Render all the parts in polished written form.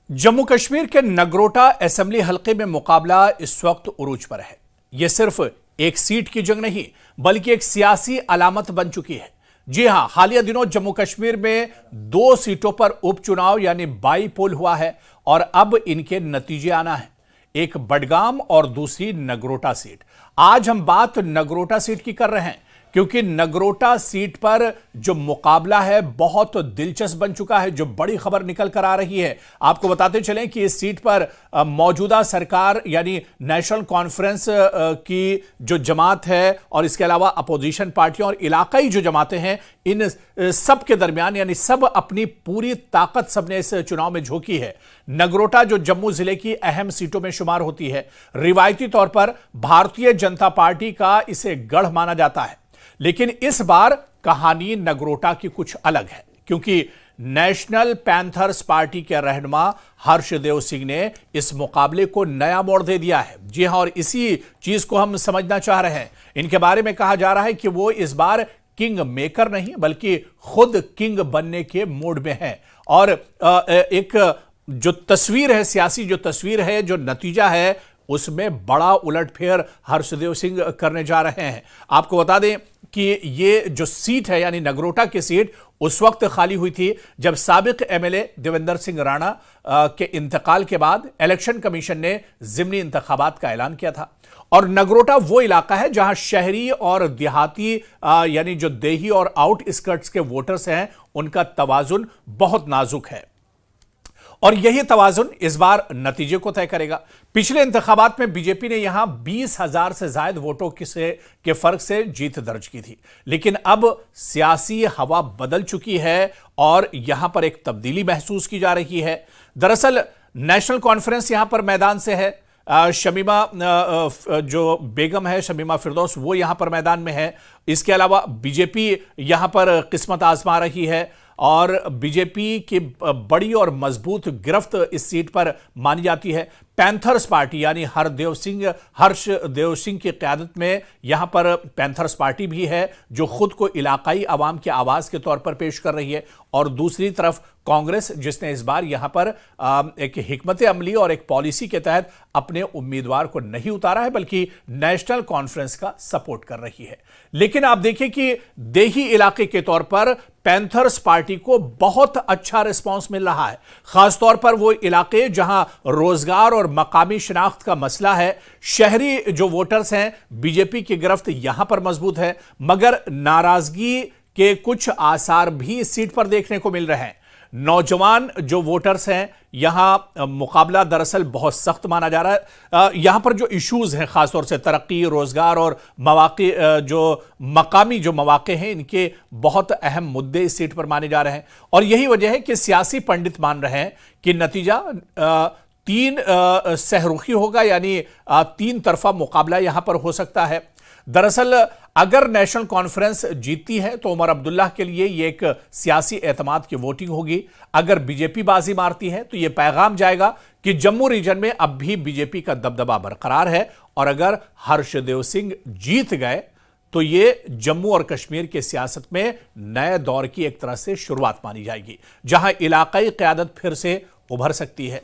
जम्मू कश्मीर के नगरोटा असेंबली हलके में मुकाबला इस वक्त उरूज पर है। यह सिर्फ एक सीट की जंग नहीं बल्कि एक सियासी अलामत बन चुकी है। जी हां, हालिया दिनों जम्मू कश्मीर में 2 सीटों पर उपचुनाव यानी बाई पोल हुआ है और अब इनके नतीजे आना है। एक बडगाम और दूसरी नगरोटा सीट। आज हम बात नगरोटा सीट की कर रहे हैं क्योंकि नगरोटा सीट पर जो मुकाबला है बहुत दिलचस्प बन चुका है। जो बड़ी खबर निकल कर आ रही है, आपको बताते चलें कि इस सीट पर मौजूदा सरकार यानी नेशनल कॉन्फ्रेंस की जो जमात है और इसके अलावा अपोजिशन पार्टियां और इलाकाई जो जमातें हैं, इन सब के दरमियान यानी सब अपनी पूरी ताकत सबने इस चुनाव में झोंकी है। नगरोटा जो जम्मू जिले की अहम सीटों में शुमार होती है, रिवायती तौर पर भारतीय जनता पार्टी का इसे गढ़ माना जाता है, लेकिन इस बार कहानी नगरोटा की कुछ अलग है क्योंकि नेशनल पैंथर्स पार्टी के रहनुमा हर्षदेव सिंह ने इस मुकाबले को नया मोड़ दे दिया है। जी हां, और इसी चीज को हम समझना चाह रहे हैं। इनके बारे में कहा जा रहा है कि वो इस बार किंग मेकर नहीं बल्कि खुद किंग बनने के मूड में है। और एक जो तस्वीर है, सियासी जो तस्वीर है, जो नतीजा है, उसमें बड़ा उलटफेर हर्षदेव सिंह करने जा रहे हैं। आपको बता दें कि ये जो सीट है यानी नगरोटा की सीट उस वक्त खाली हुई थी जब साबिक एमएलए देवेंद्र सिंह राणा के इंतकाल के बाद इलेक्शन कमीशन ने जिमनी इंतखाबात का ऐलान किया था। और नगरोटा वो इलाका है जहां शहरी और देहाती यानी जो देही और आउटस्कर्ट्स के वोटर्स हैं, उनका तवाजुन बहुत नाजुक है और यही तवाजुन इस बार नतीजे को तय करेगा। पिछले इंतखाबात में बीजेपी ने यहां 20,000 से ज्यादा वोटों के फर्क से जीत दर्ज की थी, लेकिन अब सियासी हवा बदल चुकी है और यहां पर एक तब्दीली महसूस की जा रही है। दरअसल नेशनल कॉन्फ्रेंस यहां पर मैदान से है। शमीमा जो बेगम है, शमीमा फिरदौस, वो यहां पर मैदान में है। इसके अलावा बीजेपी यहां पर किस्मत आजमा रही है और बीजेपी की बड़ी और मजबूत गिरफ्त इस सीट पर मानी जाती है। पैंथर्स पार्टी यानी हर्षदेव सिंह की क़यादत में यहां पर पैंथर्स पार्टी भी है जो खुद को इलाकाई आवाम की आवाज के तौर पर पेश कर रही है, और दूसरी तरफ कांग्रेस जिसने इस बार यहां पर एक हिकमत अमली और एक पॉलिसी के तहत अपने उम्मीदवार को नहीं उतारा है बल्कि नेशनल कॉन्फ्रेंस का सपोर्ट कर रही है। लेकिन आप देखिए कि देही इलाके के तौर पर पैंथर्स पार्टी को बहुत अच्छा रिस्पांस मिल रहा है, खासतौर पर वो इलाके जहां रोजगार और मकामी शनाख्त का मसला है। शहरी जो वोटर्स हैं, बीजेपी की गिरफ्त यहां पर मजबूत है, मगर नाराजगी के कुछ आसार भी इस सीट पर देखने को मिल रहे हैं। नौजवान जो वोटर्स हैं, यहां मुकाबला दरअसल बहुत सख्त माना जा रहा है। यहां पर जो इश्यूज हैं, खासतौर से तरक्की, रोजगार और मौके, जो मकामी जो मौके हैं, इनके बहुत अहम मुद्दे इस सीट पर माने जा रहे हैं। और यही वजह है कि सियासी पंडित मान रहे हैं कि नतीजा 3 सहरुखी होगा, यानी 3 तरफा मुकाबला यहां पर हो सकता है। दरअसल अगर नेशनल कॉन्फ्रेंस जीतती है तो उमर अब्दुल्ला के लिए यह एक सियासी एतमाद की वोटिंग होगी। अगर बीजेपी बाजी मारती है तो यह पैगाम जाएगा कि जम्मू रीजन में अब भी बीजेपी का दबदबा बरकरार है, और अगर हर्षदेव सिंह जीत गए तो यह जम्मू और कश्मीर की सियासत में नए दौर की एक तरह से शुरुआत मानी जाएगी, जहां इलाकाई क़यादत फिर से उभर सकती है।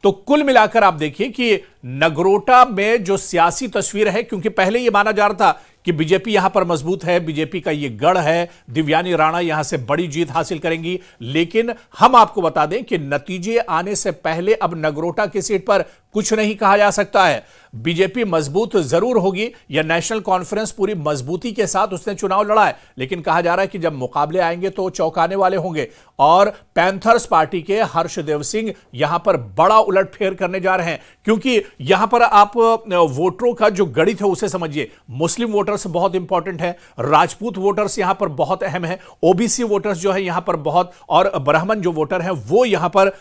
तो कुल मिलाकर आप देखिए कि नगरोटा में जो सियासी तस्वीर है, क्योंकि पहले यह माना जा रहा था कि बीजेपी यहां पर मजबूत है, बीजेपी का यह गढ़ है, दिव्यानी राणा यहां से बड़ी जीत हासिल करेंगी, लेकिन हम आपको बता दें कि नतीजे आने से पहले अब नगरोटा की सीट पर कुछ नहीं कहा जा सकता है। बीजेपी मजबूत जरूर होगी या नेशनल कॉन्फ्रेंस पूरी मजबूती के साथ उसने चुनाव लड़ा है, लेकिन कहा जा रहा है कि जब मुकाबले आएंगे तो चौंकाने वाले होंगे। और पैंथर्स पार्टी के हर्षदेव सिंह यहां पर बड़ा उलटफेर करने जा रहे हैं, क्योंकि यहां पर आप वोटरों का जो गणित है उसे समझिए। मुस्लिम वोटर्स बहुत इंपॉर्टेंट है, राजपूत वोटर्स यहां पर बहुत अहम है, ओबीसी वोटर्स जो है यहां पर बहुत, और ब्राह्मण जो वोटर हैं वो यहां पर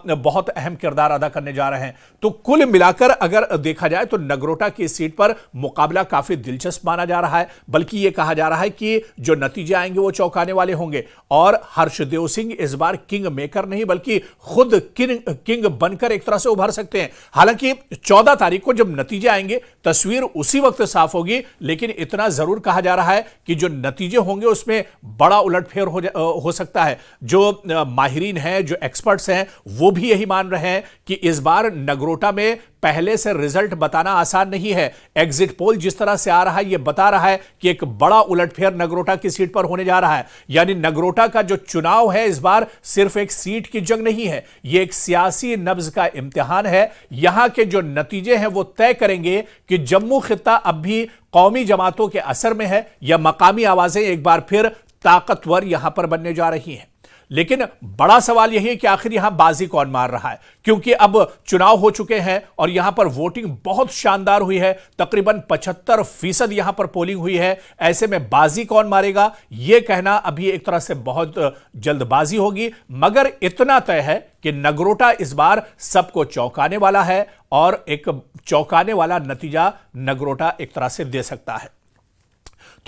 बहुत अहम किरदार अदा करने जा रहे हैं। तो कुल मिलाकर अगर देखा जाए तो नगरोटा की सीट पर मुकाबला काफी दिलचस्प माना जा रहा है, बल्कि यह कहा जा रहा है कि जो नतीजे आएंगे वो चौंकाने वाले होंगे और हर्षदेव सिंह इस बार किंग मेकर नहीं बल्कि खुद किंग बनकर एक तरह से उभर सकते हैं। हालांकि 14 तारीख को जब नतीजे आएंगे तस्वीर उसी वक्त साफ होगी, लेकिन इतना जरूर कहा जा रहा है कि जो नतीजे होंगे उसमें बड़ा उलटफेर हो सकता है। जो माहिरीन हैं, जो एक्सपर्ट्स हैं, वो भी यही मान रहे हैं कि इस बार नगरोटा में पहले से रिजल्ट बताना आसान नहीं है। एग्जिट पोल जिस तरह से आ रहा है, यह बता रहा है कि एक बड़ा उलटफेर नगरोटा की सीट पर होने जा रहा है। यानी नगरोटा का जो चुनाव है इस बार सिर्फ एक सीट की जंग नहीं है, यह एक सियासी नब्ज का इम्तिहान है। यहां के जो नतीजे हैं वो तय करेंगे कि जम्मू खित्ता अब भी कौमी जमातों के असर में है या मकामी आवाजें एक बार फिर ताकतवर यहां पर बनने जा रही हैं। लेकिन बड़ा सवाल यही है कि आखिर यहां बाजी कौन मार रहा है, क्योंकि अब चुनाव हो चुके हैं और यहां पर वोटिंग बहुत शानदार हुई है। तकरीबन 75% यहां पर पोलिंग हुई है। ऐसे में बाजी कौन मारेगा यह कहना अभी एक तरह से बहुत जल्दबाजी होगी, मगर इतना तय है कि नगरोटा इस बार सबको चौंकाने वाला है और एक चौंकाने वाला नतीजा नगरोटा एक तरह से दे सकता है।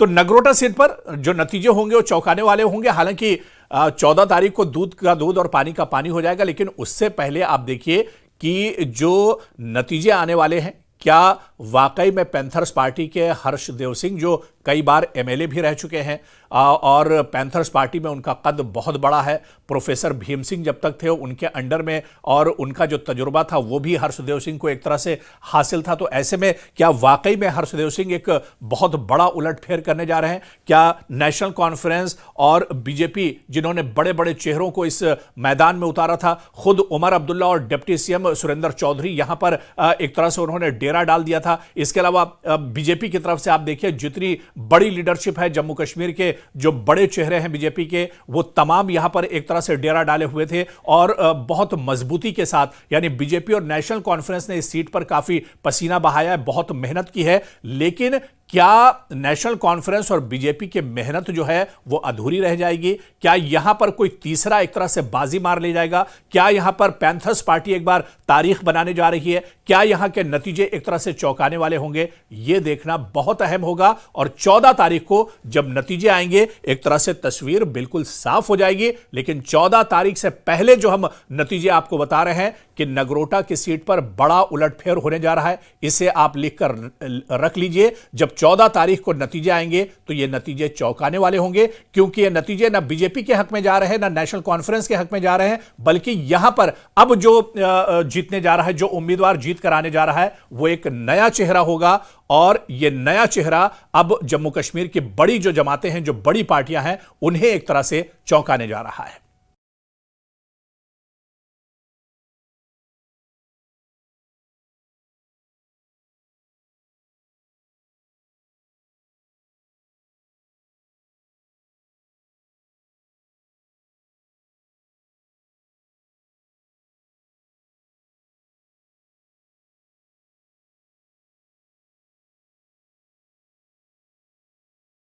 तो नगरोटा सीट पर जो नतीजे होंगे वो चौंकाने वाले होंगे। हालांकि 14 तारीख को दूध का दूध और पानी का पानी हो जाएगा, लेकिन उससे पहले आप देखिए कि जो नतीजे आने वाले हैं, क्या वाकई में पैंथर्स पार्टी के हर्षदेव सिंह, जो कई बार एमएलए भी रह चुके हैं और पैंथर्स पार्टी में उनका कद बहुत बड़ा है, प्रोफेसर भीम सिंह जब तक थे उनके अंडर में और उनका जो तजुर्बा था वो भी हर्षदेव सिंह को एक तरह से हासिल था। तो ऐसे में क्या वाकई में हर्षदेव सिंह एक बहुत बड़ा उलटफेर करने जा रहे हैं? क्या नेशनल कॉन्फ्रेंस और बीजेपी, जिन्होंने बड़े बड़े चेहरों को इस मैदान में उतारा था, खुद उमर अब्दुल्ला और डिप्टी सीएम सुरेंद्र चौधरी यहां पर एक तरह से उन्होंने डेरा डाल दिया था। इसके अलावा बीजेपी की तरफ से आप देखिए जितनी बड़ी लीडरशिप है जम्मू कश्मीर के, जो बड़े चेहरे हैं बीजेपी के, वो तमाम यहां पर एक तरह से डेरा डाले हुए थे और बहुत मजबूती के साथ, यानी बीजेपी और नेशनल कॉन्फ्रेंस ने इस सीट पर काफी पसीना बहाया है, बहुत मेहनत की है। लेकिन क्या नेशनल कॉन्फ्रेंस और बीजेपी की मेहनत जो है वो अधूरी रह जाएगी? क्या यहां पर कोई तीसरा एक तरह से बाजी मार ले जाएगा? क्या यहां पर पैंथर्स पार्टी एक बार तारीख बनाने जा रही है? क्या यहां के नतीजे एक तरह से चौंकाने वाले होंगे? यह देखना बहुत अहम होगा और 14 तारीख को जब नतीजे आएंगे एक तरह से तस्वीर बिल्कुल साफ हो जाएगी। लेकिन 14 तारीख से पहले जो हम नतीजे आपको बता रहे हैं कि नगरोटा की सीट पर बड़ा उलटफेर होने जा रहा है, इसे आप लिखकर रख लीजिए। जब 14 तारीख को नतीजे आएंगे तो ये नतीजे चौंकाने वाले होंगे, क्योंकि ये नतीजे ना बीजेपी के हक में जा रहे हैं ना नेशनल कॉन्फ्रेंस के हक में जा रहे हैं, बल्कि यहां पर अब जो जीतने जा रहा है, जो उम्मीदवार जीत कर आने जा रहा है, वो एक नया चेहरा होगा। और ये नया चेहरा अब जम्मू कश्मीर की बड़ी जो जमातें हैं, जो बड़ी पार्टियां हैं, उन्हें एक तरह से चौंकाने जा रहा है।